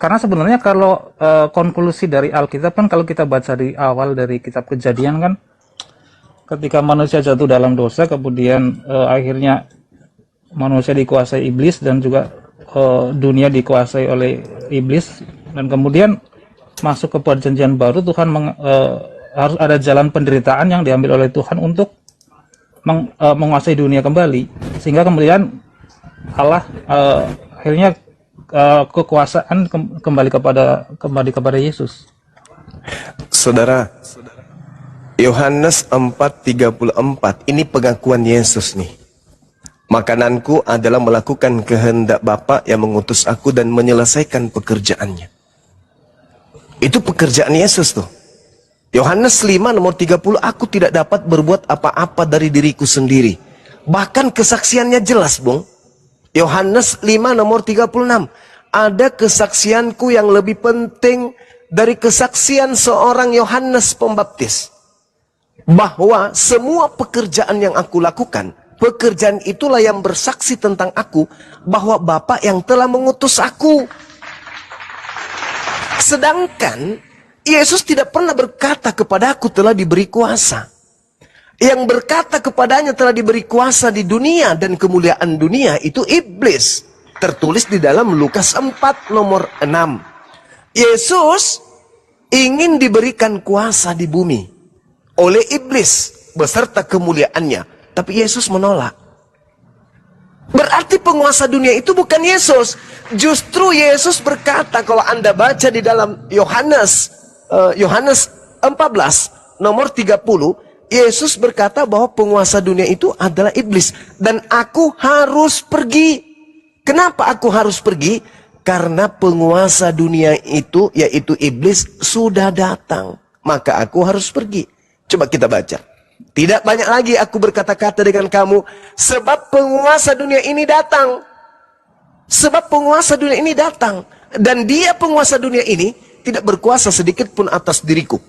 Karena sebenarnya kalau konklusi dari Alkitab kan, kalau kita baca di awal dari kitab Kejadian kan, ketika manusia jatuh dalam dosa, kemudian akhirnya manusia dikuasai iblis dan juga dunia dikuasai oleh iblis, dan kemudian masuk ke perjanjian baru, Tuhan harus ada jalan penderitaan yang diambil oleh Tuhan untuk menguasai dunia kembali, sehingga kemudian Allah akhirnya kekuasaan kembali kepada Yesus. Saudara, Yohanes 4:34 ini pengakuan Yesus nih. Makananku adalah melakukan kehendak Bapa yang mengutus aku dan menyelesaikan pekerjaannya. Itu pekerjaan Yesus tuh. Yohanes 5 nomor 30, aku tidak dapat berbuat apa-apa dari diriku sendiri. Bahkan kesaksiannya jelas, Bung. Yohanes 5 nomor 36, ada kesaksianku yang lebih penting dari kesaksian seorang Yohanes Pembaptis. Bahwa semua pekerjaan yang aku lakukan, pekerjaan itulah yang bersaksi tentang aku, bahwa Bapa yang telah mengutus aku. Sedangkan Yesus tidak pernah berkata kepada aku telah diberi kuasa. Yang berkata kepadanya telah diberi kuasa di dunia dan kemuliaan dunia itu iblis. Tertulis di dalam Lukas 4 nomor 6. Yesus ingin diberikan kuasa di bumi oleh iblis beserta kemuliaannya. Tapi Yesus menolak. Berarti penguasa dunia itu bukan Yesus. Justru Yesus berkata, kalau Anda baca di dalam Yohanes 14 nomor 30, Yesus berkata bahwa penguasa dunia itu adalah iblis. Dan aku harus pergi. Kenapa aku harus pergi? Karena penguasa dunia itu, yaitu iblis, sudah datang. Maka aku harus pergi. Coba kita baca. Tidak banyak lagi aku berkata-kata dengan kamu, sebab penguasa dunia ini datang. Sebab penguasa dunia ini datang. Dan dia penguasa dunia ini tidak berkuasa sedikit pun atas diriku.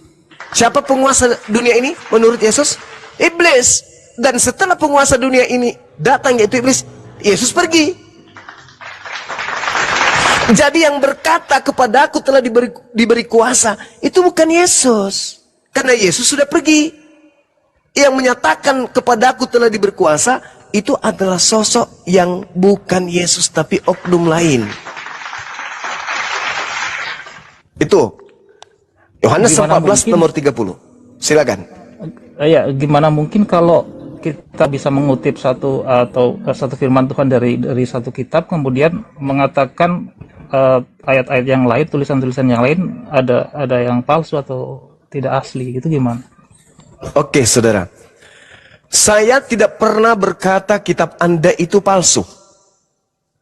Siapa penguasa dunia ini menurut Yesus? Iblis. Dan setelah penguasa dunia ini datang, yaitu iblis, Yesus pergi. Jadi yang berkata kepada aku telah diberi kuasa, itu bukan Yesus. Karena Yesus sudah pergi. Yang menyatakan kepada aku telah diberi kuasa, itu adalah sosok yang bukan Yesus, tapi oknum lain. Itu Yohanes 14 nomor 30. Silakan. Ya, gimana mungkin kalau kita bisa mengutip satu firman Tuhan dari satu kitab, kemudian mengatakan ayat-ayat yang lain, tulisan-tulisan yang lain ada yang palsu atau tidak asli, itu gimana? Oke, saudara. Saya tidak pernah berkata kitab Anda itu palsu.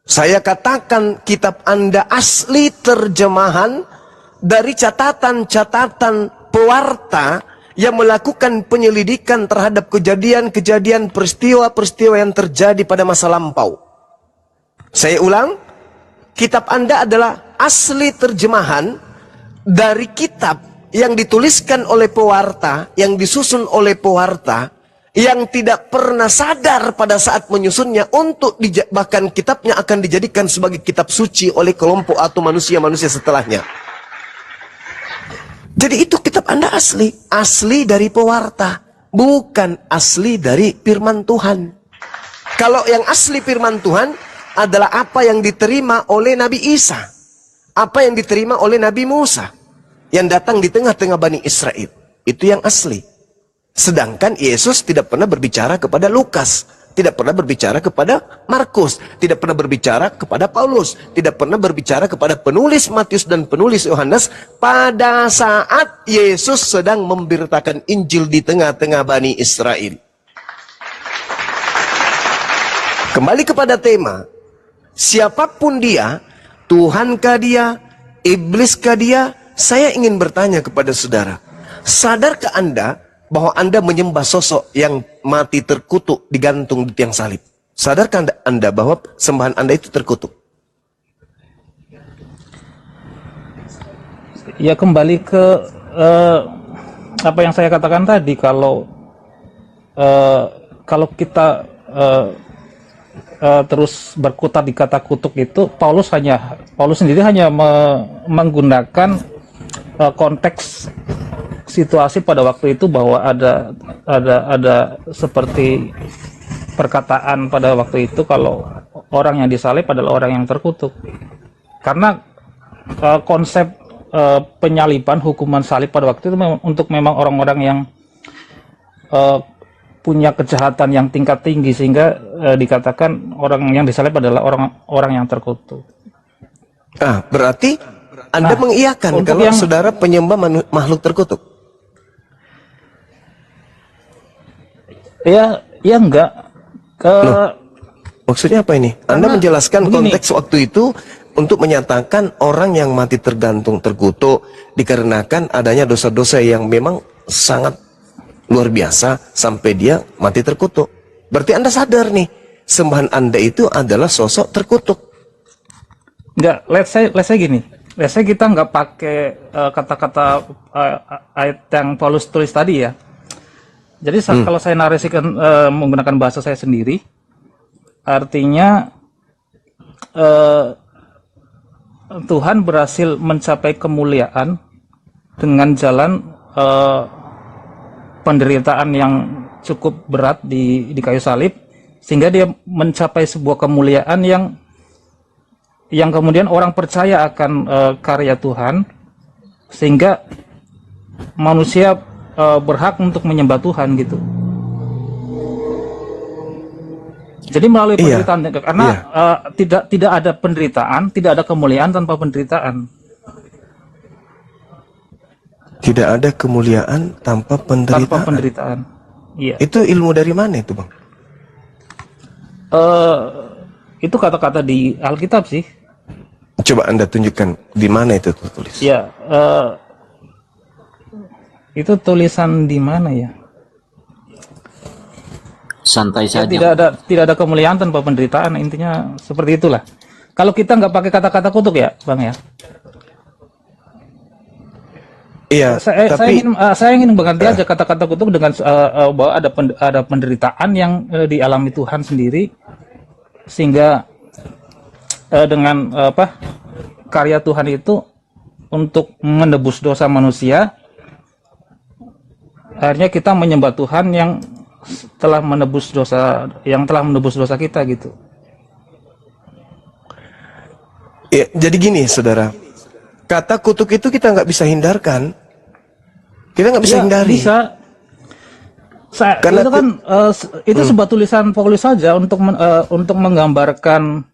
Saya katakan kitab Anda asli terjemahan dari catatan-catatan pewarta yang melakukan penyelidikan terhadap kejadian-kejadian, peristiwa-peristiwa yang terjadi pada masa lampau. Saya ulang, kitab Anda adalah asli terjemahan dari kitab yang dituliskan oleh pewarta, yang disusun oleh pewarta, yang tidak pernah sadar pada saat menyusunnya bahkan kitabnya akan dijadikan sebagai kitab suci oleh kelompok atau manusia-manusia setelahnya. Jadi itu kitab Anda asli dari pewarta, bukan asli dari firman Tuhan. Kalau yang asli firman Tuhan adalah apa yang diterima oleh Nabi Isa, apa yang diterima oleh Nabi Musa, yang datang di tengah-tengah Bani Israel. Itu yang asli. Sedangkan Yesus tidak pernah berbicara kepada Lukas, tidak pernah berbicara kepada Markus, tidak pernah berbicara kepada Paulus, tidak pernah berbicara kepada penulis Matius dan penulis Yohanes pada saat Yesus sedang memberitakan Injil di tengah-tengah Bani Israel. Kembali kepada tema, siapapun dia, Tuhankah dia, ibliskah dia, saya ingin bertanya kepada saudara, sadarkah Anda bahwa Anda menyembah sosok yang mati terkutuk digantung di tiang salib? Sadarkah Anda bahwa sembahan Anda itu terkutuk? Ya, kembali ke apa yang saya katakan tadi, kalau kita terus berkutat di kata kutuk itu, Paulus sendiri hanya menggunakan konteks situasi pada waktu itu, bahwa ada seperti perkataan pada waktu itu kalau orang yang disalib adalah orang yang terkutuk. Karena konsep penyaliban, hukuman salib pada waktu itu untuk memang orang-orang yang punya kejahatan yang tingkat tinggi, sehingga dikatakan orang yang disalib adalah orang yang terkutuk. Berarti Anda mengiyakan kalau saudara penyembah makhluk terkutuk? Ya enggak. Maksudnya apa ini? Anda menjelaskan konteks waktu itu untuk menyatakan orang yang mati tergantung terkutuk dikarenakan adanya dosa-dosa yang memang sangat luar biasa sampai dia mati terkutuk. Berarti Anda sadar nih, sembahan Anda itu adalah sosok terkutuk. Enggak, let's say gini. Let's say kita nggak pakai kata-kata ayat yang Paulus tulis tadi ya. Jadi kalau saya narasikan menggunakan bahasa saya sendiri, artinya Tuhan berhasil mencapai kemuliaan dengan jalan penderitaan yang cukup berat di kayu salib, sehingga dia mencapai sebuah kemuliaan yang kemudian orang percaya akan karya Tuhan, sehingga manusia berhak untuk menyembah Tuhan gitu. Jadi melalui penderitaan, karena tidak ada penderitaan, tidak ada kemuliaan tanpa penderitaan. Tidak ada kemuliaan tanpa penderitaan. Tanpa penderitaan. Iya. Itu ilmu dari mana itu, Bang? Itu kata-kata di Alkitab sih. Coba Anda tunjukkan di mana itu tertulis. Ya, itu tulisan di mana ya? Santai Ya, saja. tidak ada kemuliaan tanpa penderitaan, intinya seperti itulah. Kalau kita nggak pakai kata-kata kutuk ya, Bang ya. Iya, Saya ingin mengganti aja kata-kata kutuk dengan bahwa ada penderitaan yang dialami Tuhan sendiri, sehingga dengan karya Tuhan itu untuk menebus dosa manusia, akhirnya kita menyembah Tuhan yang telah menebus dosa kita gitu. Ya, jadi gini, saudara, kata kutuk itu kita nggak bisa hindarkan. Kita nggak bisa hindari. Bisa. Karena itu kan itu sebuah tulisan Paulus saja untuk menggambarkan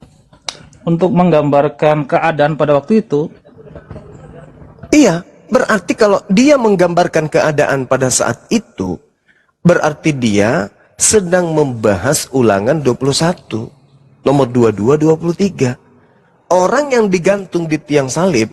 keadaan pada waktu itu. Iya, berarti kalau dia menggambarkan keadaan pada saat itu, berarti dia sedang membahas Ulangan 21, nomor 22-23. Orang yang digantung di tiang salib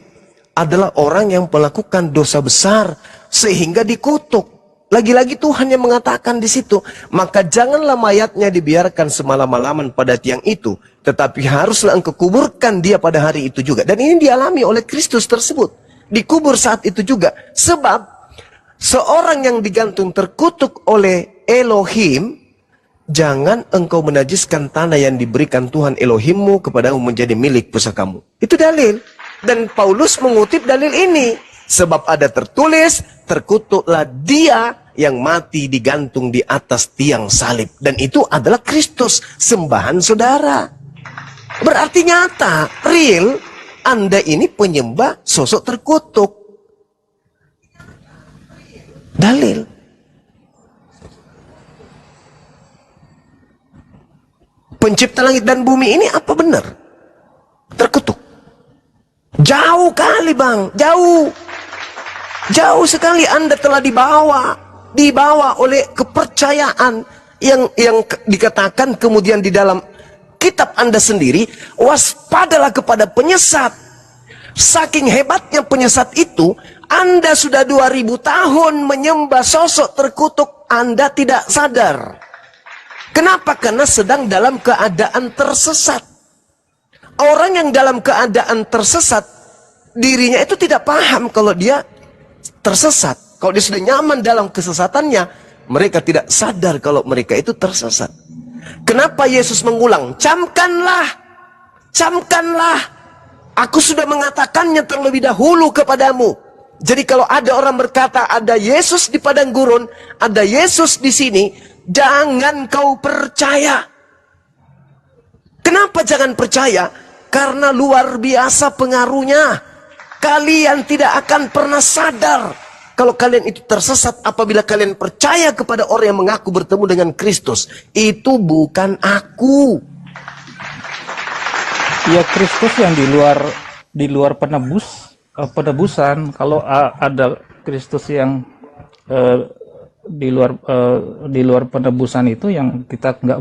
adalah orang yang melakukan dosa besar sehingga dikutuk. Lagi-lagi Tuhan yang mengatakan di situ, maka janganlah mayatnya dibiarkan semalam-malaman pada tiang itu, tetapi haruslah engkau kuburkan dia pada hari itu juga. Dan ini dialami oleh Kristus tersebut, dikubur saat itu juga. Sebab seorang yang digantung terkutuk oleh Elohim, jangan engkau menajiskan tanah yang diberikan Tuhan Elohimmu kepadamu menjadi milik pusakamu. Itu dalil. Dan Paulus mengutip dalil ini. Sebab ada tertulis, terkutuklah dia yang mati digantung di atas tiang salib. Dan itu adalah Kristus, sembahan saudara. Berarti nyata, real, Anda ini penyembah sosok terkutuk. Dalil. Pencipta langit dan bumi ini apa benar? Terkutuk. Jauh kali, Bang, jauh. Jauh sekali Anda telah dibawa oleh kepercayaan yang dikatakan kemudian di dalam kitab Anda sendiri, waspadalah kepada penyesat. Saking hebatnya penyesat itu, Anda sudah 2000 tahun menyembah sosok terkutuk, Anda tidak sadar. Kenapa? Karena sedang dalam keadaan tersesat. Orang yang dalam keadaan tersesat, dirinya itu tidak paham kalau dia tersesat. Kalau dia sudah nyaman dalam kesesatannya, mereka tidak sadar kalau mereka itu tersesat. Kenapa Yesus mengulang? Camkanlah, camkanlah. Aku sudah mengatakannya terlebih dahulu kepadamu. Jadi kalau ada orang berkata ada Yesus di padang gurun, ada Yesus di sini, jangan kau percaya. Kenapa jangan percaya? Karena luar biasa pengaruhnya. Kalian tidak akan pernah sadar kalau kalian itu tersesat apabila kalian percaya kepada orang yang mengaku bertemu dengan Kristus. Itu bukan aku. Ya, Kristus yang di luar penebusan. Kalau ada Kristus yang di luar penebusan itu yang kita nggak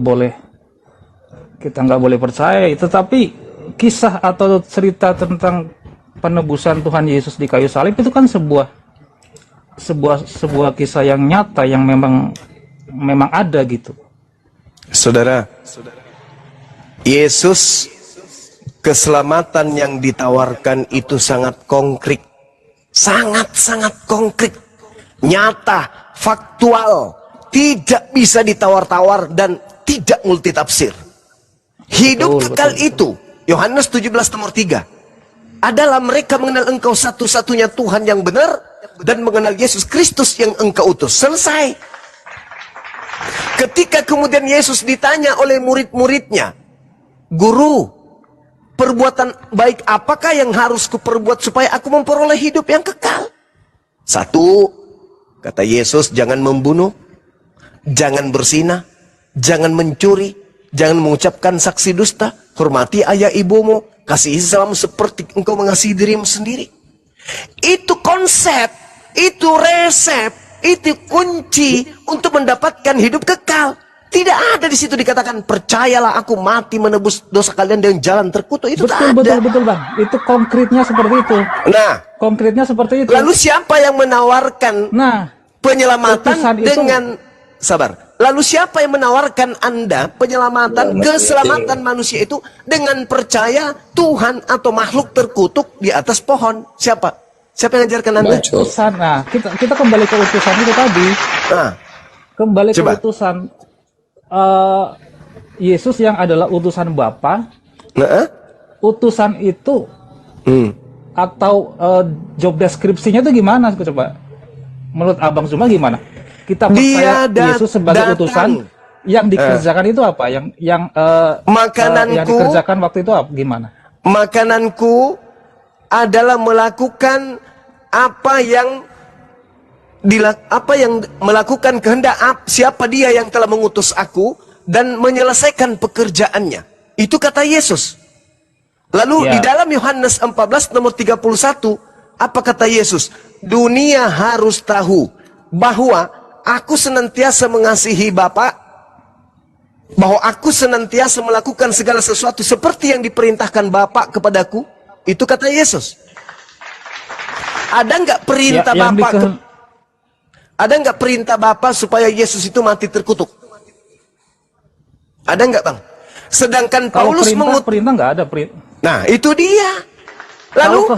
boleh percaya. Tetapi kisah atau cerita tentang penebusan Tuhan Yesus di kayu salib itu kan sebuah kisah yang nyata yang memang ada gitu. Saudara, Yesus Keselamatan yang ditawarkan itu sangat konkret. Sangat-sangat konkret. Nyata, faktual. Tidak bisa ditawar-tawar dan tidak multitafsir. Hidup kekal itu, Yohanes 17 nomor 3, adalah mereka mengenal engkau satu-satunya Tuhan yang benar dan mengenal Yesus Kristus yang engkau utus. Selesai. Ketika kemudian Yesus ditanya oleh murid-muridnya, Guru, perbuatan baik apakah yang harus kuperbuat supaya aku memperoleh hidup yang kekal? 1, kata Yesus, jangan membunuh, jangan berzina, jangan mencuri, jangan mengucapkan saksi dusta, hormati ayah ibumu, kasihi sesamamu seperti engkau mengasihi dirimu sendiri. Itu konsep, itu resep, itu kunci untuk mendapatkan hidup kekal. Tidak ada di situ dikatakan percayalah aku mati menebus dosa kalian dengan jalan terkutuk. Itu tak ada. Betul Bang. Itu konkretnya seperti itu. Nah, konkretnya seperti itu. Lalu siapa yang menawarkan penyelamatan dengan sabar? Lalu siapa yang menawarkan Anda penyelamatan, keselamatan manusia itu dengan percaya Tuhan atau makhluk terkutuk di atas pohon? Siapa? Siapa yang ajarkan Anda? Utusan. Nah, kita kembali ke utusan itu tadi. Nah, kembali ke utusan. Yesus yang adalah utusan Bapa, utusan itu atau job deskripsinya itu gimana coba? Menurut Abang Zuma gimana? Kita percaya Yesus sebagai utusan, yang dikerjakan itu apa? Yang dikerjakan waktu itu apa? Gimana? Makananku adalah melakukan apa yang melakukan kehendak siapa dia yang telah mengutus aku dan menyelesaikan pekerjaannya. Itu kata Yesus. Lalu di dalam Yohanes 14 nomor 31, apa kata Yesus? Dunia harus tahu bahwa aku senantiasa mengasihi Bapa, bahwa aku senantiasa melakukan segala sesuatu seperti yang diperintahkan Bapa kepadaku. Itu kata Yesus. Ada nggak perintah Bapa? Ada nggak perintah Bapa supaya Yesus itu mati terkutuk? Ada nggak, Bang? Sedangkan Paulus perintah nggak ada perintah. Nah, itu dia. Lalu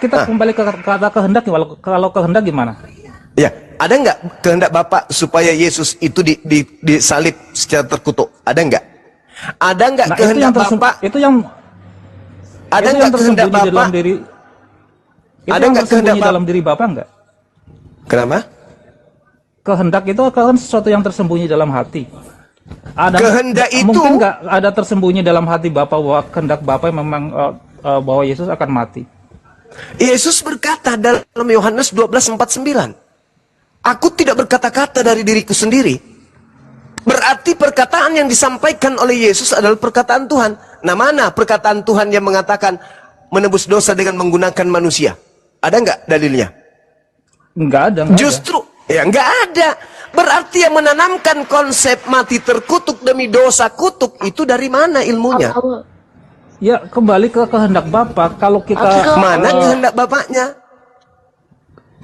kita kembali ke kata kehendak. Kalau kehendak gimana? Ya, ada nggak kehendak Bapa supaya Yesus itu disalib secara terkutuk? Ada nggak? Ada nggak kehendak Bapa? Itu yang ada nggak kehendak Bapa? Ada nggak kehendak dalam diri Bapa nggak? Kenapa? Kehendak itu kan sesuatu yang tersembunyi dalam hati. Kehendak itu mungkin nggak ada tersembunyi dalam hati Bapa bahwa kehendak Bapa memang bahwa Yesus akan mati. Yesus berkata dalam Yohanes 12:49, aku tidak berkata-kata dari diriku sendiri. Berarti perkataan yang disampaikan oleh Yesus adalah perkataan Tuhan. Nah, mana perkataan Tuhan yang mengatakan menebus dosa dengan menggunakan manusia? Ada nggak dalilnya? Nggak ada. Justru nggak ada. Berarti yang menanamkan konsep mati terkutuk demi dosa kutuk itu dari mana ilmunya? Ya, kembali ke kehendak Bapa. Kalau kita mana kehendak Bapaknya?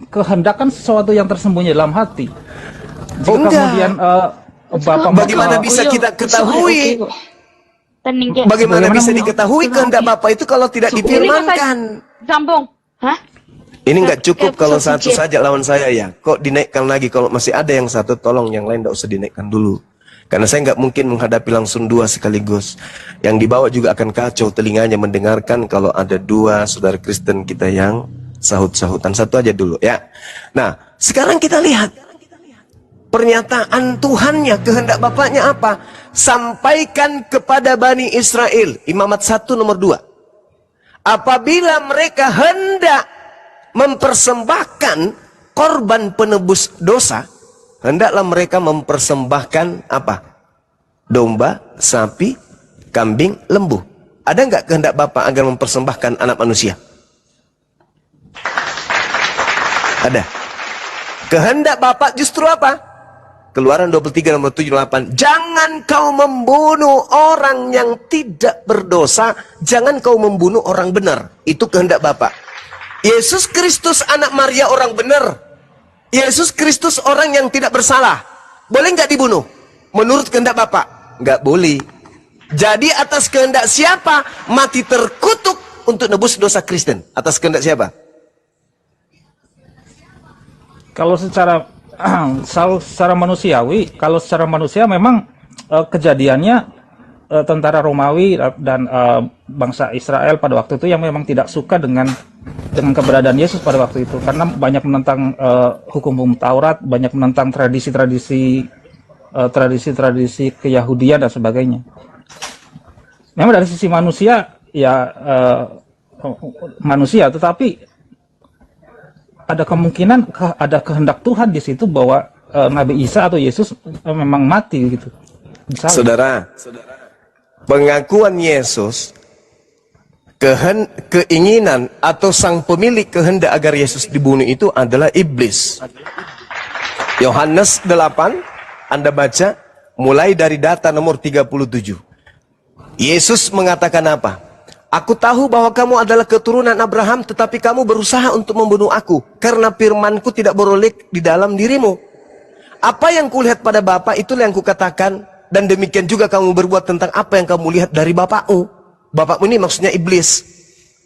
Kehendak kan sesuatu yang tersembunyi dalam hati. Jika kemudian Bapa, bagaimana bisa kita ketahui? Bagaimana bisa diketahui kehendak Bapa itu kalau tidak difirmankan? Sambung. Hah? Ini nggak cukup kalau satu saja lawan saya ya. Kok dinaikkan lagi? Kalau masih ada yang satu, tolong yang lain nggak usah dinaikkan dulu. Karena saya nggak mungkin menghadapi langsung dua sekaligus. Yang dibawa juga akan kacau telinganya mendengarkan kalau ada dua saudara Kristen kita yang sahut-sahutan. Satu aja dulu ya. Nah, sekarang kita lihat pernyataan Tuhannya, kehendak Bapaknya apa? Sampaikan kepada Bani Israel, Imamat 1 nomor 2. Apabila mereka hendak mempersembahkan korban penebus dosa, hendaklah mereka mempersembahkan apa? Domba, sapi, kambing, lembu. Ada nggak kehendak Bapa agar mempersembahkan anak manusia? Ada. Kehendak Bapa justru apa? Keluaran 23 nomor 78. Jangan kau membunuh orang yang tidak berdosa, jangan kau membunuh orang benar. Itu kehendak Bapa. Yesus Kristus anak Maria orang benar. Yesus Kristus orang yang tidak bersalah. Boleh nggak dibunuh? Menurut kehendak Bapa? Nggak boleh. Jadi atas kehendak siapa mati terkutuk untuk nebus dosa Kristen? Atas kehendak siapa? Kalau secara secara manusiawi, kalau secara manusia memang kejadiannya tentara Romawi dan bangsa Israel pada waktu itu yang memang tidak suka dengan keberadaan Yesus pada waktu itu, karena banyak menentang hukum-hukum Taurat, banyak menentang tradisi-tradisi keyahudian dan sebagainya. Memang dari sisi manusia ya manusia, tetapi ada kemungkinan ada kehendak Tuhan di situ bahwa Nabi Isa atau Yesus memang mati gitu. Misalnya. Saudara, pengakuan Yesus, keinginan atau sang pemilik kehendak agar Yesus dibunuh itu adalah iblis. Yohanes 8, Anda baca mulai dari data nomor 37. Yesus mengatakan apa? Aku tahu bahwa kamu adalah keturunan Abraham, tetapi kamu berusaha untuk membunuh aku, karena firmanku tidak beroleh di dalam dirimu. Apa yang kulihat pada Bapa, itulah yang kukatakan, dan demikian juga kamu berbuat tentang apa yang kamu lihat dari bapakmu. Bapakmu ini maksudnya iblis.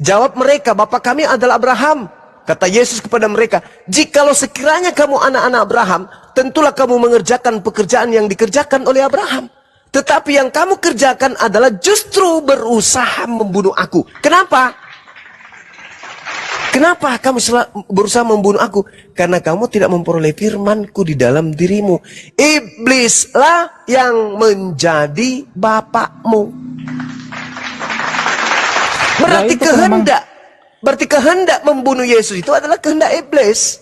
Jawab mereka, Bapa kami adalah Abraham. Kata Yesus kepada mereka, jikalau sekiranya kamu anak-anak Abraham, tentulah kamu mengerjakan pekerjaan yang dikerjakan oleh Abraham. Tetapi yang kamu kerjakan adalah justru berusaha membunuh aku. Kenapa? Kenapa kamu berusaha membunuh aku? Karena kamu tidak memperoleh firmanku di dalam dirimu. Iblislah yang menjadi bapakmu. Berarti kehendak membunuh Yesus itu adalah kehendak iblis,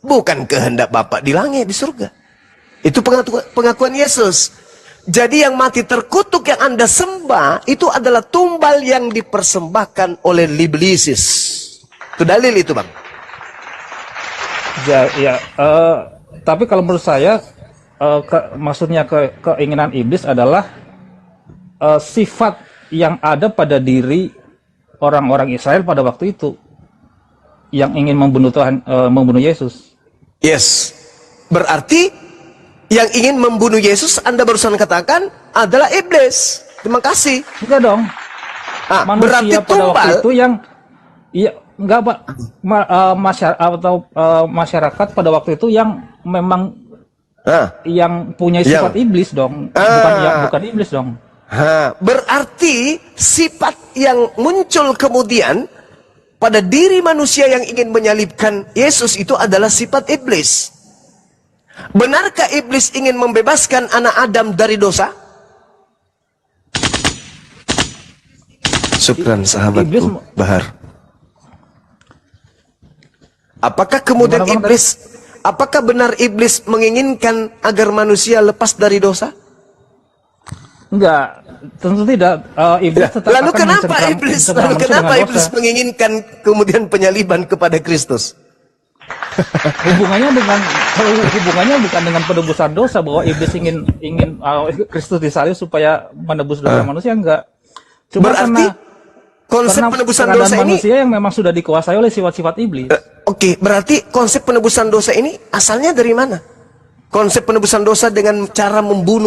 bukan kehendak Bapa di langit, di surga. Itu pengakuan Yesus. Jadi yang mati terkutuk yang Anda sembah itu adalah tumbal yang dipersembahkan oleh iblisis. Itu dalil itu, Bang. Tapi kalau menurut saya maksudnya keinginan iblis adalah sifat yang ada pada diri orang-orang Israel pada waktu itu yang ingin membunuh membunuh Yesus. Yes. Berarti yang ingin membunuh Yesus Anda barusan katakan adalah iblis. Terima kasih. Enggak dong. Manusia berarti pada tumbal waktu itu yang enggak Pak, masyarakat pada waktu itu yang memang yang punya sifat iblis dong. Bukan iblis dong. Berarti sifat yang muncul kemudian pada diri manusia yang ingin menyalibkan Yesus itu adalah sifat iblis. Benarkah iblis ingin membebaskan anak Adam dari dosa? Syukran sahabatku Bahar. Apakah kemudian apakah benar iblis menginginkan agar manusia lepas dari dosa? Enggak, tentu tidak. Iblis tetap lalu akan kenapa iblis menginginkan kemudian penyaliban kepada Kristus? Hubungannya bukan dengan penebusan dosa, bahwa iblis ingin Kristus disalib supaya menebus dosa manusia, enggak. Cuma berarti konsep penebusan dosa ini manusia yang memang sudah dikuasai oleh sifat-sifat iblis. Oke, berarti konsep penebusan dosa ini asalnya dari mana? Konsep penebusan dosa dengan cara membunuh